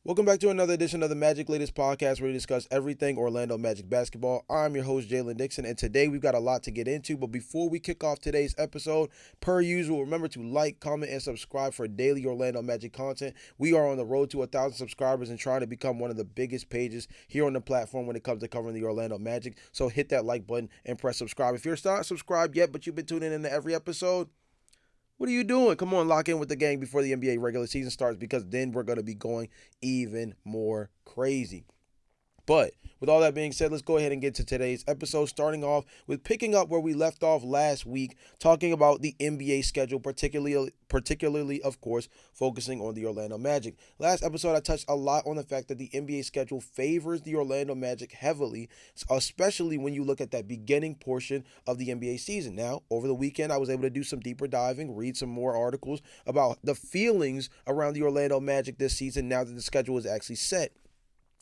Welcome back to another edition of the Magic Latest Podcast where we discuss everything Orlando Magic basketball. I'm your host, Jalon Dixon, and today we've got a lot to get into. But before we kick off today's episode, per usual, remember to like, comment, and subscribe for daily Orlando Magic content. We are on the road to 1,000 subscribers and trying to become one of the biggest pages here on the platform when it comes to covering the Orlando Magic. So hit that like button and press subscribe. If you're not subscribed yet, but you've been tuning in to every episode, what are you doing? Come on, lock in with the gang before the NBA regular season starts because then we're going to be going even more crazy. But with all that being said, let's go ahead and get to today's episode, starting off with picking up where we left off last week, talking about the NBA schedule, particularly, of course, focusing on the Orlando Magic. Last episode, I touched a lot on the fact that the NBA schedule favors the Orlando Magic heavily, especially when you look at that beginning portion of the NBA season. Now, over the weekend, I was able to do some deeper diving, read some more articles about the feelings around the Orlando Magic this season now that the schedule is actually set.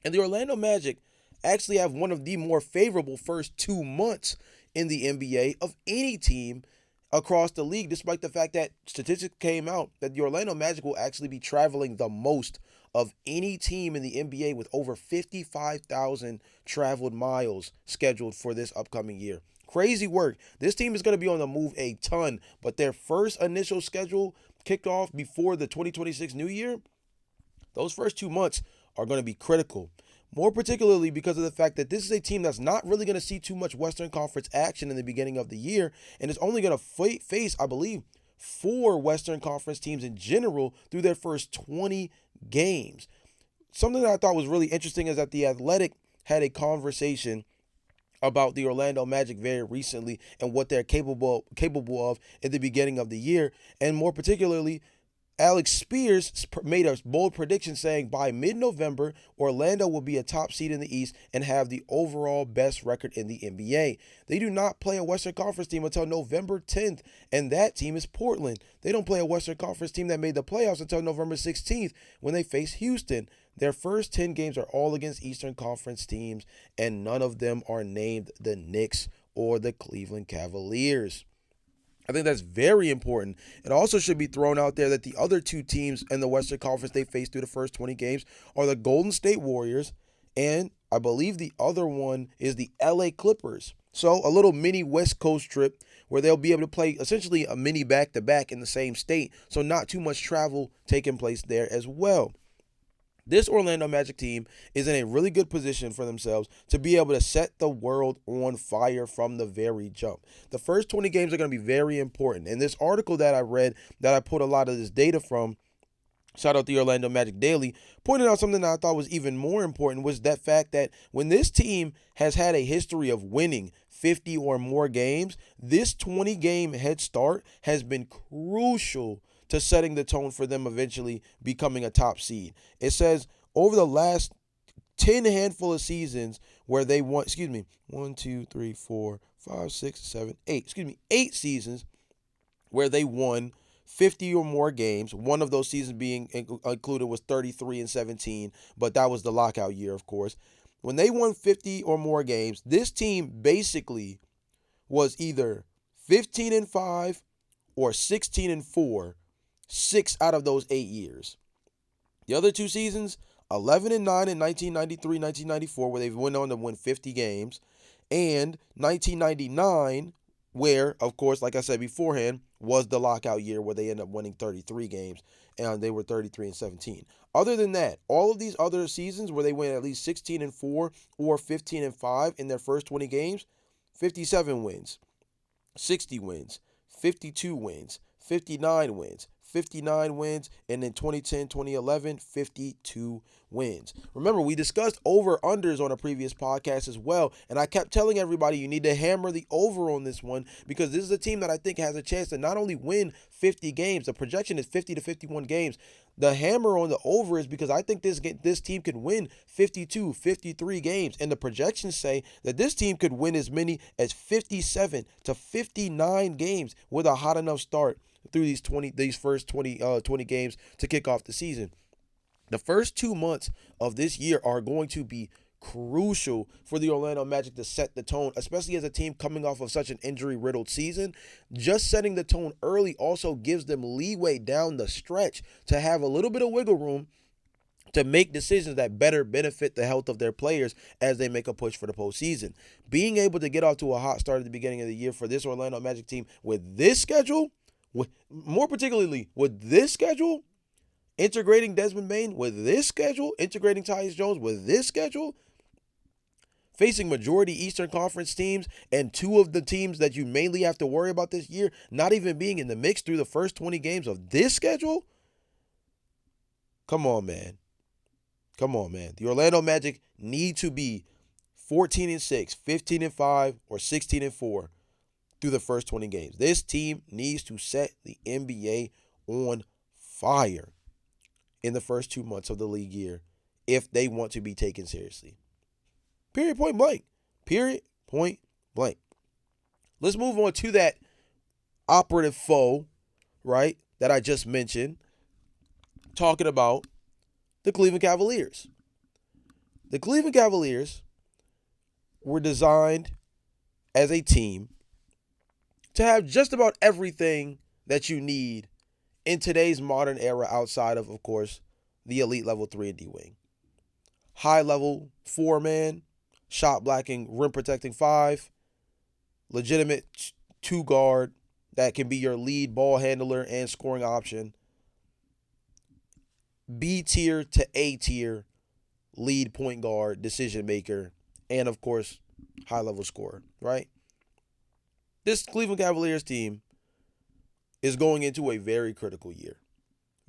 And the Orlando Magic actually have one of the more favorable first 2 months in the NBA of any team across the league, despite the fact that statistics came out that the Orlando Magic will actually be traveling the most of any team in the NBA with over 55,000 traveled miles scheduled for this upcoming year. Crazy work. This team is going to be on the move a ton, but their first initial schedule kicked off before the 2026 new year. Those first 2 months are going to be critical, more particularly because of the fact that this is a team that's not really going to see too much Western Conference action in the beginning of the year and is only going to face, I believe, 4 Western Conference teams in general through their first 20 games. Something that I thought was really interesting is that The Athletic had a conversation about the Orlando Magic very recently and what they're capable of in the beginning of the year, and more particularly, Alex Spears made a bold prediction saying by mid-November, Orlando will be a top seed in the East and have the overall best record in the NBA. They do not play a Western Conference team until November 10th, and that team is Portland. They don't play a Western Conference team that made the playoffs until November 16th when they face Houston. Their first 10 games are all against Eastern Conference teams, and none of them are named the Knicks or the Cleveland Cavaliers. I think that's very important. It also should be thrown out there that the other 2 teams in the Western Conference they face through the first 20 games are the Golden State Warriors, and I believe the other one is the LA Clippers. So a little mini West Coast trip where they'll be able to play essentially a mini back-to-back in the same state, so not too much travel taking place there as well. This Orlando Magic team is in a really good position for themselves to be able to set the world on fire from the very jump. The first 20 games are going to be very important. And this article that I read that I put a lot of this data from, shout out the Orlando Magic Daily, pointed out something that I thought was even more important was that fact that when this team has had a history of winning 50 or more games, this 20-game head start has been crucial to setting the tone for them eventually becoming a top seed. It says over the last 10 handful of seasons where they won, 8 seasons where they won 50 or more games. One of those seasons being included was 33-17, but that was the lockout year, of course. When they won 50 or more games, this team basically was either 15-5 or 16-4 6 out of those 8 years. The other 2 seasons, 11-9 in 1993-1994, where they went on to win 50 games, and 1999, where, of course, like I said beforehand, was the lockout year where they ended up winning 33 games, and they were 33-17. Other than that, all of these other seasons where they went at least 16-4 or 15-5 in their first 20 games, 57 wins, 60 wins, 52 wins, 59 wins, 59 wins, and in 2010, 2011, 52 wins. Remember, we discussed over-unders on a previous podcast as well, and I kept telling everybody you need to hammer the over on this one because this is a team that I think has a chance to not only win 50 games, the projection is 50 to 51 games. The hammer on the over is because I think this team could win 52, 53 games, and the projections say that this team could win as many as 57 to 59 games with a hot enough start through these first 20 games to kick off the season. The first 2 months of this year are going to be crucial for the Orlando Magic to set the tone, especially as a team coming off of such an injury-riddled season. Just setting the tone early also gives them leeway down the stretch to have a little bit of wiggle room to make decisions that better benefit the health of their players as they make a push for the postseason. Being able to get off to a hot start at the beginning of the year for this Orlando Magic team with this schedule, more particularly with this schedule, integrating Desmond Bane with this schedule, integrating Tyus Jones with this schedule, facing majority Eastern Conference teams and two of the teams that you mainly have to worry about this year not even being in the mix through the first 20 games of this schedule? Come on, man. Come on, man. The Orlando Magic need to be 14-6, 15-5, or 16-4 through the first 20 games. This team needs to set the NBA on fire in the first 2 months of the league year if they want to be taken seriously. Period, point blank. Period, point blank. Let's move on to that operative foe, right, that I just mentioned, talking about the Cleveland Cavaliers. The Cleveland Cavaliers were designed as a team to have just about everything that you need in today's modern era outside of course, the elite level 3 and D wing. High level 4-man, shot blocking, rim protecting 5, legitimate 2 guard that can be your lead ball handler and scoring option. B tier to A tier lead point guard, decision maker, and of course, high level scorer, right? This Cleveland Cavaliers team is going into a very critical year.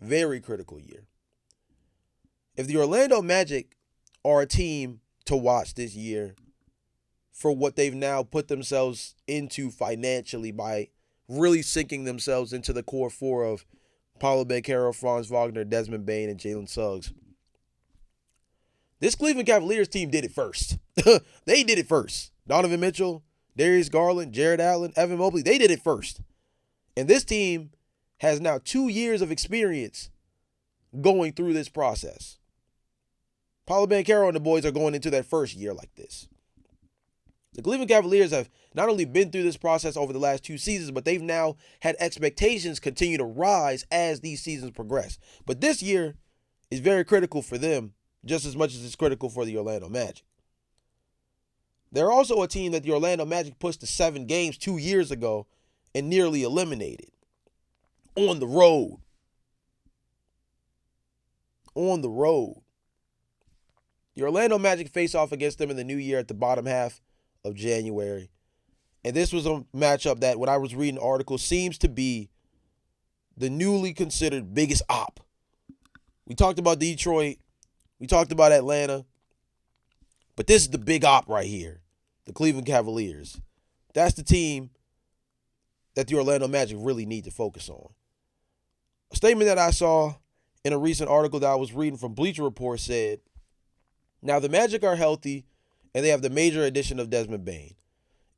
Very critical year. If the Orlando Magic are a team to watch this year for what they've now put themselves into financially by really sinking themselves into the core 4 of Paolo, Banchero, Franz Wagner, Desmond Bane, and Jalen Suggs. This Cleveland Cavaliers team did it first. They did it first. Donovan Mitchell, Darius Garland, Jared Allen, Evan Mobley, they did it first. And this team has now 2 years of experience going through this process. Paolo Banchero and the boys are going into their first year like this. The Cleveland Cavaliers have not only been through this process over the last 2 seasons, but they've now had expectations continue to rise as these seasons progress. But this year is very critical for them, just as much as it's critical for the Orlando Magic. They're also a team that the Orlando Magic pushed to 7 games 2 years ago and nearly eliminated. On the road. On the road. The Orlando Magic face off against them in the new year at the bottom half of January. And this was a matchup that, when I was reading articles, seems to be the newly considered biggest op. We talked about Detroit. We talked about Atlanta. But this is the big op right here. The Cleveland Cavaliers. That's the team that the Orlando Magic really need to focus on. A statement that I saw in a recent article that I was reading from Bleacher Report said, now the Magic are healthy and they have the major addition of Desmond Bane.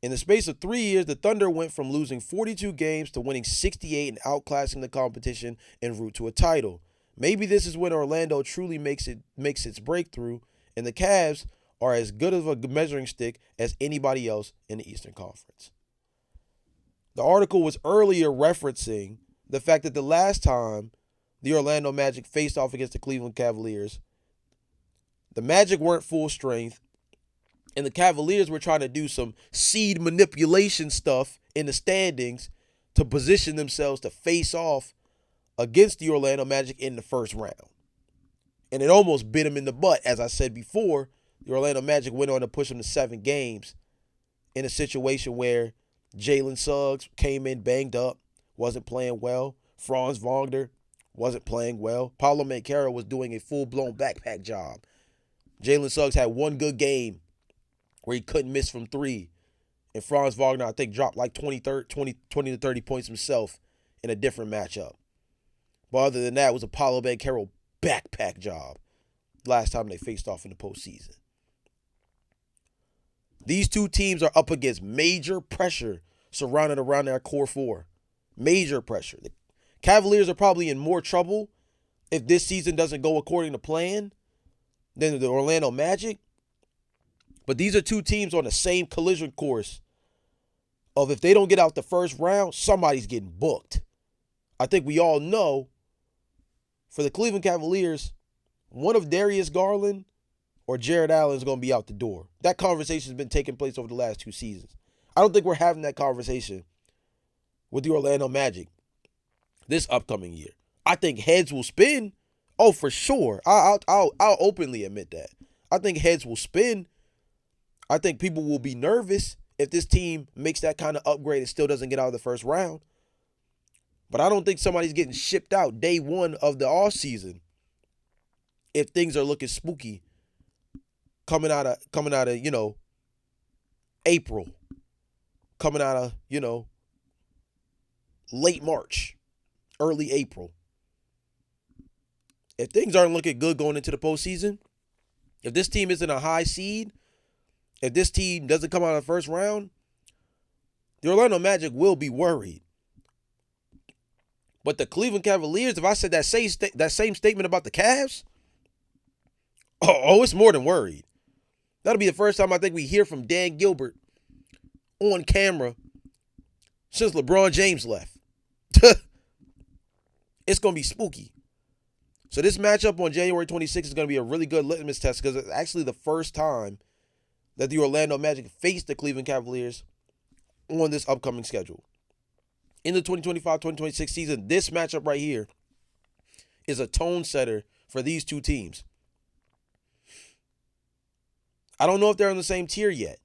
In the space of 3 years, the Thunder went from losing 42 games to winning 68 and outclassing the competition en route to a title. Maybe this is when Orlando truly makes its breakthrough, and the Cavs are as good of a measuring stick as anybody else in the Eastern Conference. The article was earlier referencing the fact that the last time the Orlando Magic faced off against the Cleveland Cavaliers, the Magic weren't full strength, and the Cavaliers were trying to do some seed manipulation stuff in the standings to position themselves to face off against the Orlando Magic in the first round. And it almost bit them in the butt. As I said before, the Orlando Magic went on to push them to 7 games in a situation where Jalen Suggs came in banged up, wasn't playing well. Franz Wagner wasn't playing well. Paolo Banchero was doing a full-blown backpack job. Jalen Suggs had one good game where he couldn't miss from 3. And Franz Wagner, I think, dropped like 20 to 30 points himself in a different matchup. But other than that, it was a Paolo Banchero backpack job last time they faced off in the postseason. These two teams are up against major pressure surrounded around their core 4. Major pressure. The Cavaliers are probably in more trouble if this season doesn't go according to plan than the Orlando Magic. But these are two teams on the same collision course of, if they don't get out the first round, somebody's getting booked. I think we all know for the Cleveland Cavaliers, one of Darius Garland or Jared Allen is going to be out the door. That conversation has been taking place over the last 2 seasons. I don't think we're having that conversation with the Orlando Magic this upcoming year. I think heads will spin. Oh, for sure. I'll openly admit that. I think heads will spin. I think people will be nervous if this team makes that kind of upgrade and still doesn't get out of the first round. But I don't think somebody's getting shipped out day one of the offseason if things are looking spooky coming out of April, coming out of, late March, early April. If things aren't looking good going into the postseason, if this team isn't a high seed, if this team doesn't come out of the first round, the Orlando Magic will be worried. But the Cleveland Cavaliers, if I said that same statement about the Cavs, it's more than worried. That'll be the first time I think we hear from Dan Gilbert on camera since LeBron James left. It's going to be spooky. So this matchup on January 26th is going to be a really good litmus test because it's actually the first time that the Orlando Magic faced the Cleveland Cavaliers on this upcoming schedule. In the 2025-2026 season, this matchup right here is a tone setter for these two teams. I don't know if they're on the same tier yet.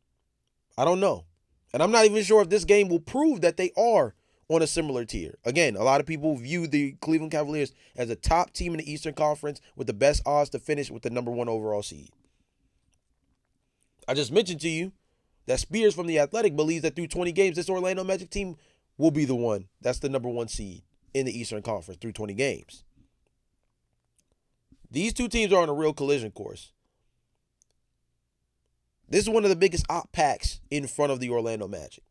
I don't know. And I'm not even sure if this game will prove that they are on a similar tier. Again, a lot of people view the Cleveland Cavaliers as a top team in the Eastern Conference with the best odds to finish with the number 1 overall seed. I just mentioned to you that Spears from The Athletic believes that through 20 games, this Orlando Magic team will be the one that's the number 1 seed in the Eastern Conference through 20 games. These two teams are on a real collision course. This is one of the biggest op packs in front of the Orlando Magic.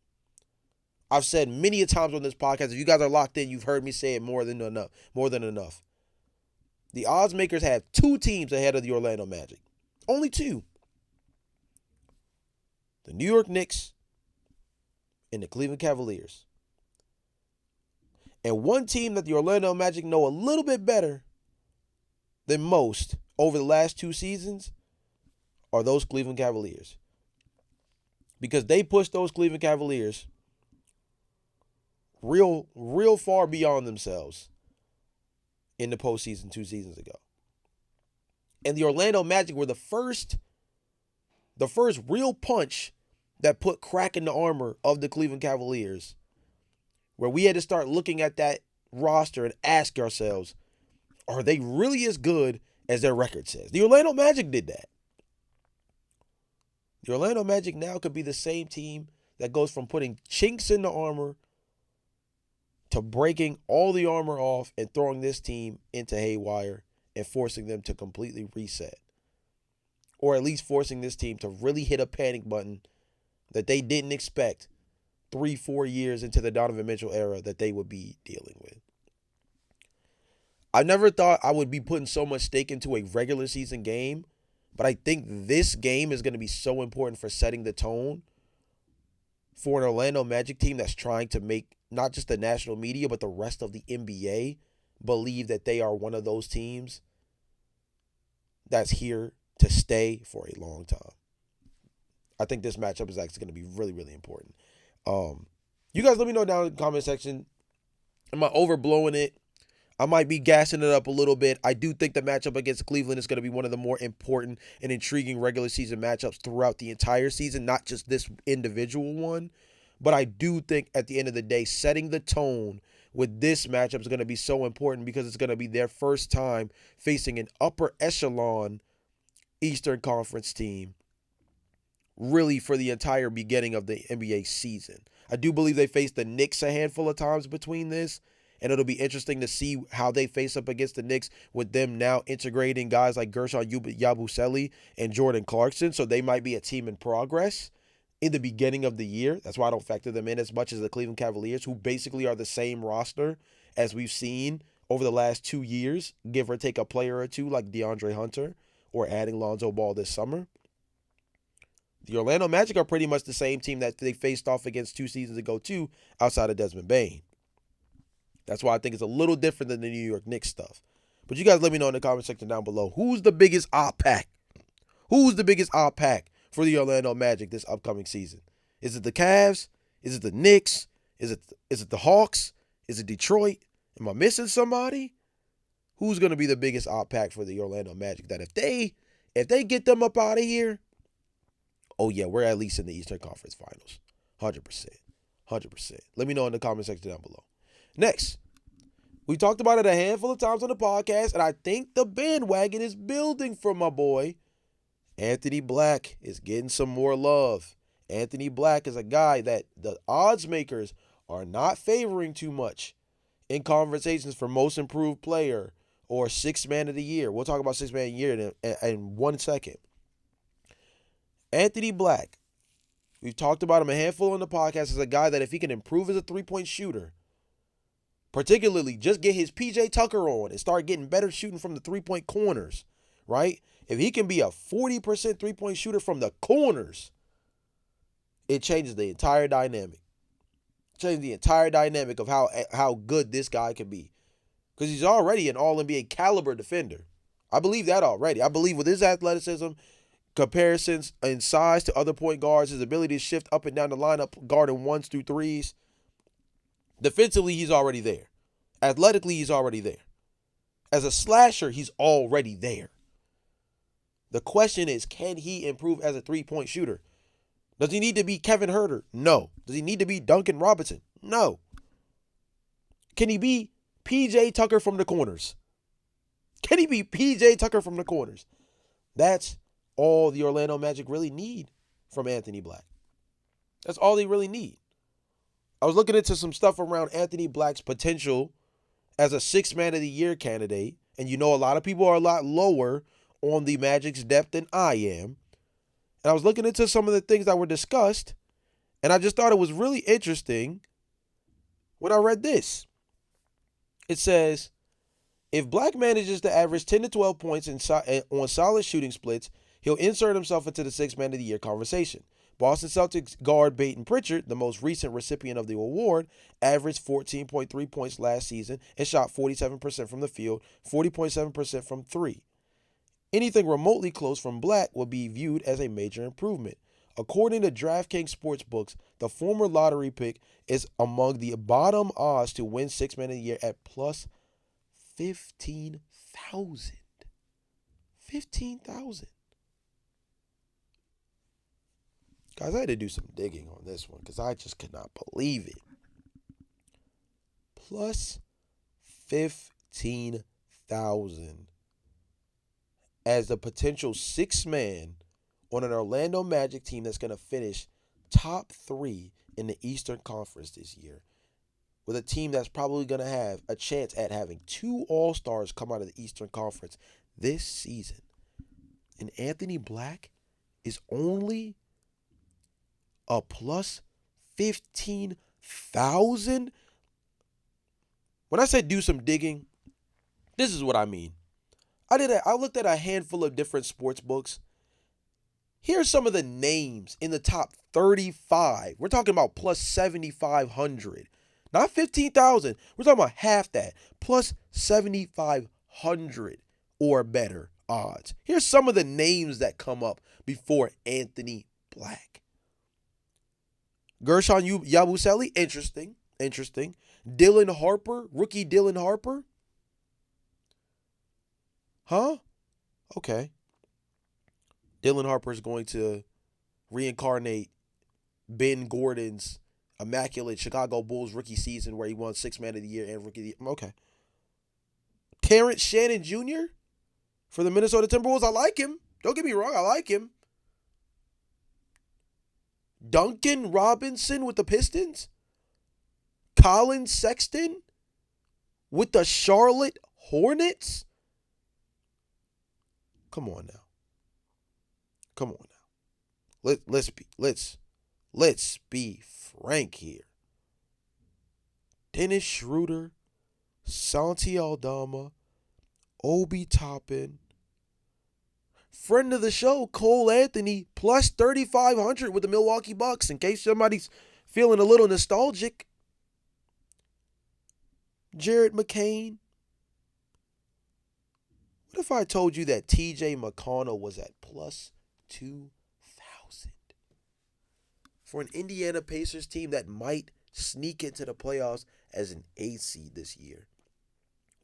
I've said many a times on this podcast, if you guys are locked in, you've heard me say it more than enough. The odds makers have 2 teams ahead of the Orlando Magic. Only 2. The New York Knicks and the Cleveland Cavaliers. And one team that the Orlando Magic know a little bit better than most over the last 2 seasons are those Cleveland Cavaliers. Because they pushed those Cleveland Cavaliers real far beyond themselves in the postseason 2 seasons ago. And the Orlando Magic were the first real punch that put crack in the armor of the Cleveland Cavaliers, where we had to start looking at that roster and ask ourselves, are they really as good as their record says? The Orlando Magic did that. The Orlando Magic now could be the same team that goes from putting chinks in the armor to breaking all the armor off and throwing this team into haywire and forcing them to completely reset. Or at least forcing this team to really hit a panic button that they didn't expect 3-4 years into the Donovan Mitchell era that they would be dealing with. I never thought I would be putting so much stake into a regular season game, but I think this game is going to be so important for setting the tone for an Orlando Magic team that's trying to make not just the national media, but the rest of the NBA believe that they are one of those teams that's here to stay for a long time. I think this matchup is actually going to be really, really important. You guys let me know down in the comment section. Am I overblowing it? I might be gassing it up a little bit. I do think the matchup against Cleveland is going to be one of the more important and intriguing regular season matchups throughout the entire season, not just this individual one. But I do think at the end of the day, setting the tone with this matchup is going to be so important because it's going to be their first time facing an upper echelon Eastern Conference team really for the entire beginning of the NBA season. I do believe they faced the Knicks a handful of times between this, and it'll be interesting to see how they face up against the Knicks with them now integrating guys like Gershon Yabusele and Jordan Clarkson, so they might be a team in progress in the beginning of the year. That's why I don't factor them in as much as the Cleveland Cavaliers, who basically are the same roster as we've seen over the last 2 years, give or take a player or two like DeAndre Hunter or adding Lonzo Ball this summer. The Orlando Magic are pretty much the same team that they faced off against 2 seasons ago too, outside of Desmond Bane. That's why I think it's a little different than the New York Knicks stuff. But you guys let me know in the comment section down below. Who's the biggest op pack? Who's the biggest op pack for the Orlando Magic this upcoming season? Is it the Cavs? Is it the Knicks? Is it the Hawks? Is it Detroit? Am I missing somebody? Who's going to be the biggest op pack for the Orlando Magic? That if they get them up out of here, oh yeah, we're at least in the Eastern Conference Finals. 100%. 100%. Let me know in the comment section down below. Next, we talked about it a handful of times on the podcast, and I think the bandwagon is building for my boy. Anthony Black is getting some more love. Anthony Black is a guy that the odds makers are not favoring too much in conversations for most improved player or sixth man of the year. We'll talk about sixth man of the year in 1 second. Anthony Black, we've talked about him a handful on the podcast as a guy that if he can improve as a three-point shooter, particularly just get his PJ Tucker on and start getting better shooting from the three-point corners, right? If he can be a 40% three-point shooter from the corners, it changes the entire dynamic. Changes the entire dynamic of how good this guy can be. Because he's already an all-NBA caliber defender. I believe that already. I believe with his athleticism, comparisons in size to other point guards, his ability to shift up and down the lineup, guarding ones through threes. Defensively, he's already there. Athletically, he's already there. As a slasher, he's already there. The question is, can he improve as a three-point shooter? Does he need to be Kevin Huerter? No. Does he need to be Duncan Robinson? No. Can he be PJ Tucker from the corners? Can he be PJ Tucker from the corners? That's all the Orlando Magic really need from Anthony Black. That's all they really need. I was looking into some stuff around Anthony Black's potential as a sixth man of the year candidate, and you know a lot of people are a lot lower on the Magic's depth than I am. And I was looking into some of the things that were discussed, and I just thought it was really interesting when I read this. It says, if Black manages to average 10 to 12 points on solid shooting splits, he'll insert himself into the sixth man of the year conversation. Boston Celtics guard Peyton Pritchard, the most recent recipient of the award, averaged 14.3 points last season and shot 47% from the field, 40.7% from three. Anything remotely close from Black will be viewed as a major improvement. According to DraftKings Sportsbooks, the former lottery pick is among the bottom odds to win sixth man of the year at plus 15,000. 15,000. Guys, I had to do some digging on this one because I just could not believe it. Plus 15,000 as the potential sixth man on an Orlando Magic team that's going to finish top 3 in the Eastern Conference this year, with a team that's probably going to have a chance at having 2 All-Stars come out of the Eastern Conference this season. And Anthony Black is only a plus 15,000? When I say do some digging, this is what I mean. I looked at a handful of different sports books. Here's some of the names in the top 35. We're talking about plus 7,500. Not 15,000. We're talking about half that. Plus 7,500 or better odds. Here's some of the names that come up before Anthony Black. Gershon Yabusele, interesting. Dylan Harper, rookie Dylan Harper. Huh? Okay. Dylan Harper is going to reincarnate Ben Gordon's immaculate Chicago Bulls rookie season where he won sixth man of the year and rookie of the year. Okay. Terrence Shannon Jr. for the Minnesota Timberwolves. I like him. Don't get me wrong. I like him. Duncan Robinson with the Pistons. Colin Sexton with the Charlotte Hornets. Come on now. Let's be frank here. Dennis Schroeder, Santi Aldama, Obi Toppin, friend of the show, Cole Anthony, plus 3,500 with the Milwaukee Bucks, in case somebody's feeling a little nostalgic. Jared McCain, What if I told you that TJ McConnell was at plus 2,000 for an Indiana Pacers team that might sneak into the playoffs as an 8th seed this year,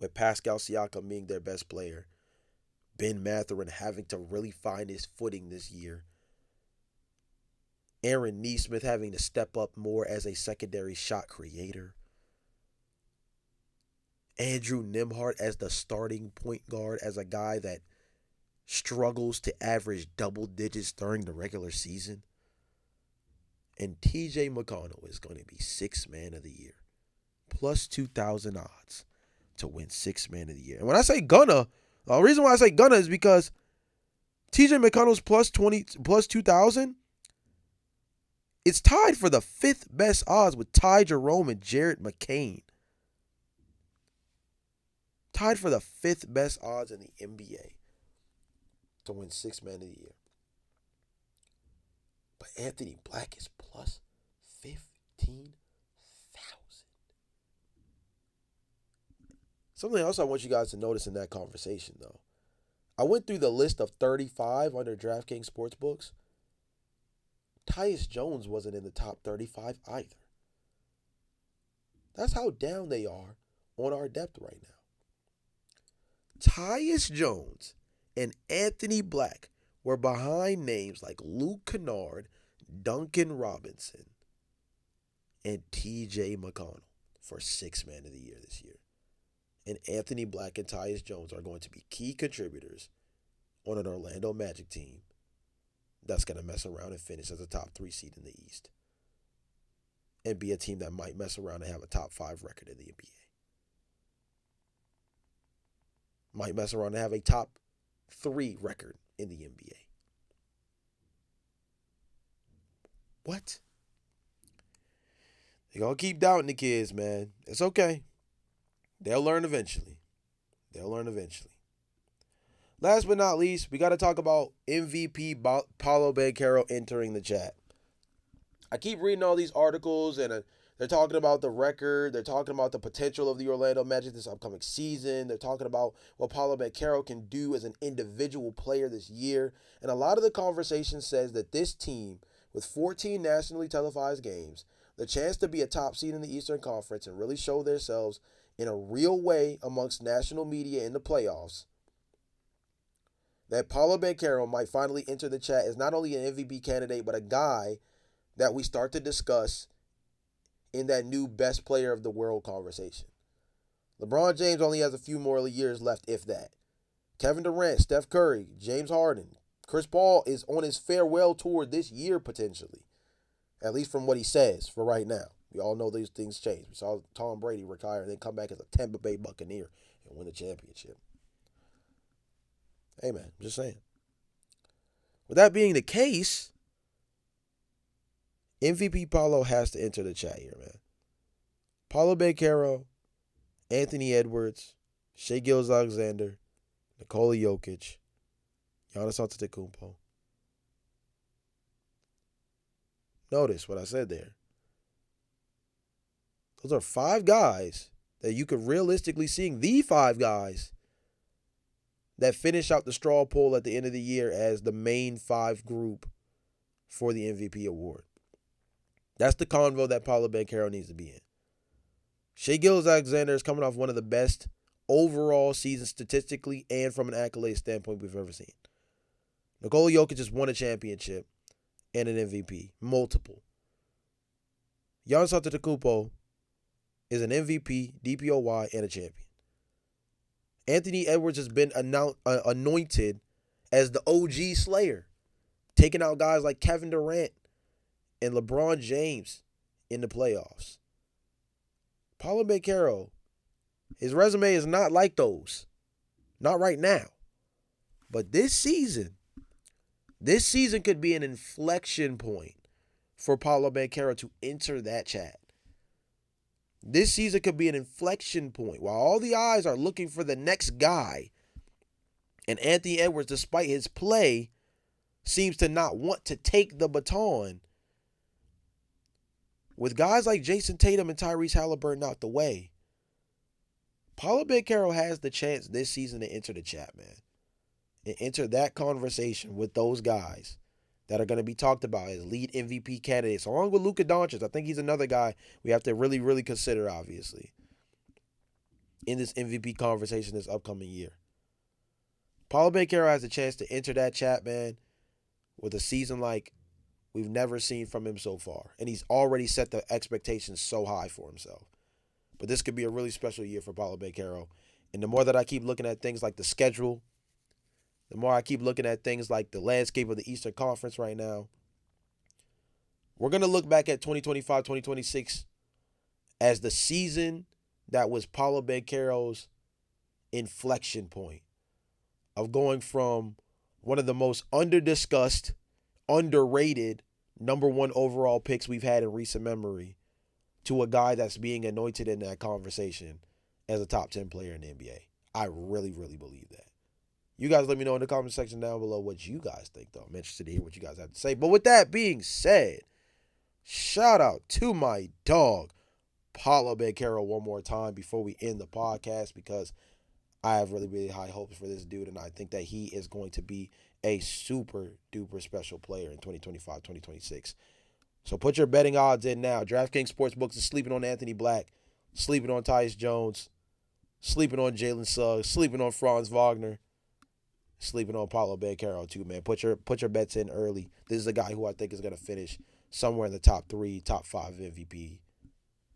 with Pascal Siakam being their best player, Ben Mathurin having to really find his footing this year, Aaron Nesmith having to step up more as a secondary shot creator, Andrew Nembhard as the starting point guard, as a guy that struggles to average double digits during the regular season. And TJ McConnell is going to be 6th man of the year. Plus 2,000 odds to win 6th man of the year. And when I say gonna, the reason why I say gonna is because TJ McConnell's plus 2,000, it's tied for the 5th best odds with Ty Jerome and Jared McCain. Tied for the 5th best odds in the NBA to win 6th man of the year. But Anthony Black is plus 15,000. Something else I want you guys to notice in that conversation, though. I went through the list of 35 under DraftKings Sportsbooks. Tyus Jones wasn't in the top 35 either. That's how down they are on our depth right now. Tyus Jones and Anthony Black were behind names like Luke Kennard, Duncan Robinson, and TJ McConnell for 6th man of the year this year. And Anthony Black and Tyus Jones are going to be key contributors on an Orlando Magic team that's going to mess around and finish as a top 3 seed in the East. And be a team that might mess around and have a top 5 record in the NBA. Might mess around and have a top 3 record in the NBA. What? They're going to keep doubting the kids, man. It's okay. They'll learn eventually. Last but not least, we got to talk about MVP Paolo Banchero entering the chat. I keep reading all these articles, and they're talking about the record. They're talking about the potential of the Orlando Magic this upcoming season. They're talking about what Paolo Banchero can do as an individual player this year. And a lot of the conversation says that this team, with 14 nationally televised games, the chance to be a top seed in the Eastern Conference and really show themselves in a real way amongst national media in the playoffs, that Paolo Banchero might finally enter the chat as not only an MVP candidate, but a guy that we start to discuss in that new best player of the world conversation. LeBron James only has a few more years left, if that. Kevin Durant, Steph Curry, James Harden, Chris Paul is on his farewell tour this year potentially, at least from what he says for right now. We all know these things change. We saw Tom Brady retire and then come back as a Tampa Bay Buccaneer and win the championship. Hey, man, I'm just saying. With that being the case, MVP Paolo has to enter the chat here, man. Paolo Banchero, Anthony Edwards, Shai Gilgeous-Alexander, Nikola Jokic, Giannis Antetokounmpo. Notice what I said there. Those are 5 guys that you could realistically see, the 5 guys that finish out the straw poll at the end of the year as the main 5 group for the MVP award. That's the convo that Paolo Banchero needs to be in. Shai Gilgeous-Alexander is coming off one of the best overall seasons statistically and from an accolade standpoint we've ever seen. Nikola Jokic just won a championship and an MVP, multiple. Giannis Antetokounmpo is an MVP, DPOY, and a champion. Anthony Edwards has been anointed as the OG Slayer, taking out guys like Kevin Durant and LeBron James in the playoffs. Paolo Banchero, his resume is not like those. Not right now. But this season could be an inflection point for Paolo Banchero to enter that chat. This season could be an inflection point. While all the eyes are looking for the next guy, and Anthony Edwards, despite his play, seems to not want to take the baton. With guys like Jason Tatum and Tyrese Halliburton out the way, Paolo Banchero has the chance this season to enter the chat, man. And enter that conversation with those guys that are going to be talked about as lead MVP candidates, along with Luka Doncic. I think he's another guy we have to really, really consider, obviously, in this MVP conversation this upcoming year. Paolo Banchero has a chance to enter that chat, man, with a season like we've never seen from him so far. And he's already set the expectations so high for himself. But this could be a really special year for Paolo Banchero. And the more that I keep looking at things like the schedule, the more I keep looking at things like the landscape of the Eastern Conference right now, we're going to look back at 2025, 2026 as the season that was Paolo Banchero's inflection point of going from one of the most under-discussed, underrated number one overall picks we've had in recent memory to a guy that's being anointed in that conversation as a top 10 player in the NBA. I really, really believe that. You guys let me know in the comment section down below what you guys think, though. I'm interested to hear what you guys have to say. But with that being said, shout out to my dog, Paolo Banchero, one more time before we end the podcast, because I have really, really high hopes for this dude, and I think that he is going to be a super duper special player in 2025, 2026. So put your betting odds in now. DraftKings Sportsbooks is sleeping on Anthony Black, sleeping on Tyus Jones, sleeping on Jalen Suggs, sleeping on Franz Wagner, sleeping on Paolo Banchero too, man. Put your bets in early. This is a guy who I think is going to finish somewhere in the top 3, top 5 MVP.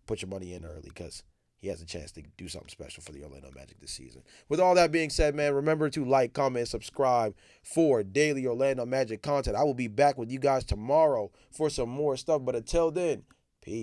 Put your money in early because he has a chance to do something special for the Orlando Magic this season. With all that being said, man, remember to like, comment, and subscribe for daily Orlando Magic content. I will be back with you guys tomorrow for some more stuff. But until then, peace.